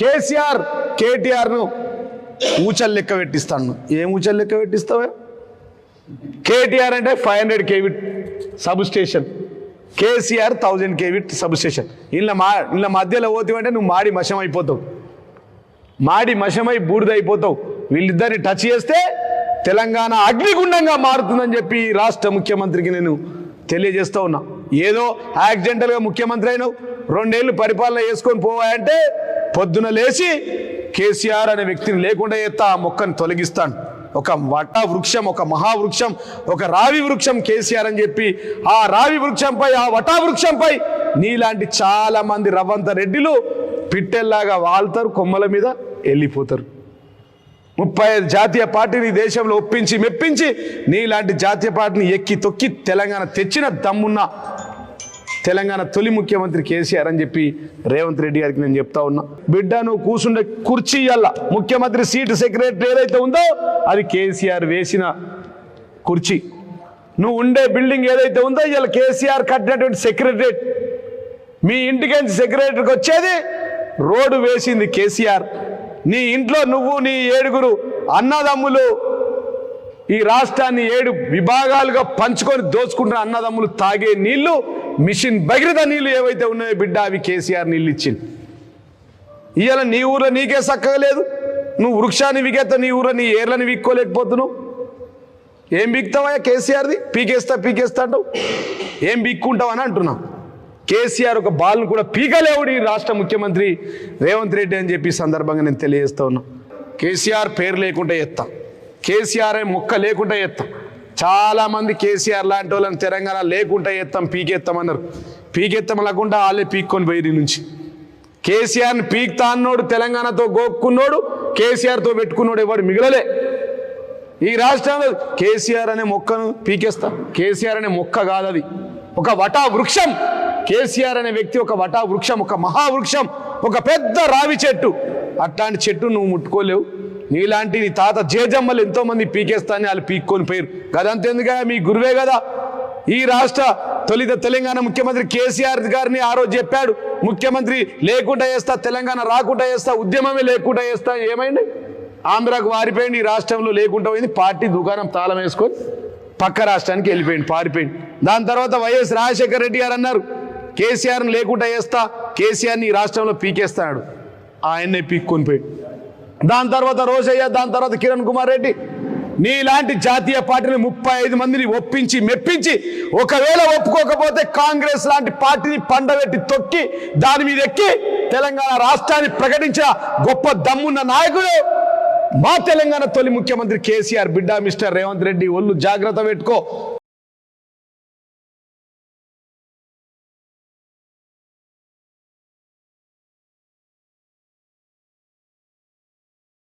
కేసీఆర్ కేటీఆర్ను ఊచలు లెక్క పెట్టిస్తాను. ఏం ఊచలు లెక్క పెట్టిస్తావా? కేటీఆర్ అంటే 500 kV sub station, KCR 1000 kV sub station. ఇలా మధ్యలో పోతావంటే నువ్వు మాడి మషం అయిపోతావు, మాడి మషమై బూడిదైపోతావు. వీళ్ళిద్దరిని టచ్ చేస్తే తెలంగాణ అగ్నిగుండంగా మారుతుందని చెప్పి రాష్ట్ర ముఖ్యమంత్రికి నేను తెలియజేస్తూ ఉన్నా. ఏదో యాక్సిడెంటల్గా ముఖ్యమంత్రి అయినావు, 2 ఏళ్ళు పరిపాలన చేసుకొని పోవాయంటే పొద్దున లేచి కేసీఆర్ అనే వ్యక్తిని లేకుండా చేస్తా, ఆ మొక్కను తొలగిస్తాను. ఒక వట వృక్షం, ఒక మహావృక్షం, ఒక రావి వృక్షం కేసీఆర్ అని చెప్పి ఆ రావి వృక్షంపై, ఆ వటా వృక్షంపై నీలాంటి చాలా మంది రవ్వంత రెడ్డిలు పిట్టెల్లాగా వాళ్తారు, కొమ్మల మీద వెళ్ళిపోతారు. 35 జాతీయ పార్టీని దేశంలో ఒప్పించి మెప్పించి నీలాంటి జాతీయ పార్టీని ఎక్కి తొక్కి తెలంగాణ తెచ్చిన దమ్మున్న తెలంగాణ తొలి ముఖ్యమంత్రి కేసీఆర్ అని చెప్పి రేవంత్ రెడ్డి గారికి నేను చెప్తా ఉన్నా. బిడ్డ, నువ్వు కూర్చుండే కుర్చీ అల్ల ముఖ్యమంత్రి సీటు సెక్రటరీ ఏదైతే ఉందో అది కేసీఆర్ వేసిన కుర్చీ. నువ్వు ఉండే బిల్డింగ్ ఏదైతే ఉందో ఇలా కేసీఆర్ కట్టినటువంటి సెక్రటరేట్. మీ ఇంటికి సెక్రటరీకి వచ్చేది రోడ్డు వేసింది కేసీఆర్. నీ ఇంట్లో నువ్వు నీ 7 అన్నదమ్ములు ఈ రాష్ట్రాన్ని 7 విభాగాలుగా పంచుకొని దోచుకుంటున్న అన్నదమ్ములు తాగే నీళ్లు, మిషన్ భగీరథ నీళ్లు ఏవైతే ఉన్నాయో బిడ్డ, అవి కేసీఆర్ నీళ్ళు ఇచ్చింది. ఇవాళ నీ ఊర్లో నీకే చక్కగా లేదు. నువ్వు వృక్షాన్ని వికేస్తావు, నీ ఊర్లో నీ ఏర్లని విక్కోలేకపోతున్నావు. ఏం బిక్తావా కేసీఆర్ది? పీకేస్తా అంటావు. ఏం బిక్కుంటావు అని అంటున్నా. కేసీఆర్ ఒక బాల్ను కూడా పీకలేవుడు ఈ రాష్ట్ర ముఖ్యమంత్రి రేవంత్ రెడ్డి అని చెప్పి సందర్భంగా నేను తెలియజేస్తా ఉన్నా. కేసీఆర్ పేరు లేకుండా ఎత్తా, కేసీఆర్ మొక్క లేకుండా ఎత్తాం. చాలామంది కేసీఆర్ లాంటి వాళ్ళని తెలంగాణ లేకుండా ఎత్తాం, పీకెత్తామన్నారు. పీకెత్తాం లేకుండా వాళ్ళే పీక్కొని పోయి నుంచి. కేసీఆర్ని పీక్తా అన్నోడు, తెలంగాణతో గోక్కున్నోడు, కేసీఆర్తో పెట్టుకున్నోడు ఎవడు మిగలలే ఈ రాష్ట్రంలో. కేసీఆర్ అనే మొక్కను పీకేస్తా. కేసీఆర్ అనే మొక్క కాదు, అది ఒక వటా వృక్షం. కేసీఆర్ అనే వ్యక్తి ఒక వటా వృక్షం, ఒక మహావృక్షం, ఒక పెద్ద రావి చెట్టు. అట్లాంటి చెట్టు నువ్వు ముట్టుకోలేవు. నీలాంటి నీ తాత జేజమ్మలు ఎంతోమంది పీకేస్తాని వాళ్ళు పీక్కొని పోయారు. గదంతెందుగా మీ గురువే కదా ఈ రాష్ట్ర తొలిత తెలంగాణ ముఖ్యమంత్రి కేసీఆర్ గారిని ఆ రోజు చెప్పాడు, ముఖ్యమంత్రి లేకుండా చేస్తా, తెలంగాణ రాకుండా చేస్తా, ఉద్యమమే లేకుండా చేస్తా. ఏమైంది? ఆంధ్రాకు వారిపోయింది, ఈ రాష్ట్రంలో లేకుండా పోయింది. పార్టీ దుకాణం తాళం వేసుకొని పక్క రాష్ట్రానికి వెళ్ళిపోయింది, పారిపోయింది. దాని తర్వాత వైఎస్ రాజశేఖర రెడ్డి గారు అన్నారు, కేసీఆర్ని లేకుండా చేస్తా, కేసీఆర్ని ఈ రాష్ట్రంలో పీకేస్తాడు. ఆయన్నే పీక్కొని పోయాడు. దాని తర్వాత రోషయ్య, దాని తర్వాత కిరణ్ కుమార్ రెడ్డి, నీలాంటి జాతీయ పార్టీని 35 మందిని ఒప్పించి మెప్పించి, ఒకవేళ ఒప్పుకోకపోతే కాంగ్రెస్ లాంటి పార్టీని పండబెట్టి తొక్కి దాని మీద ఎక్కి తెలంగాణ రాష్ట్రాన్ని ప్రకటించిన గొప్ప దమ్మున్న నాయకుడు మా తెలంగాణ తొలి ముఖ్యమంత్రి కేసీఆర్. బిడ్డ మిస్టర్ రేవంత్ రెడ్డి, ఒళ్ళు జాగ్రత్త పెట్టుకో.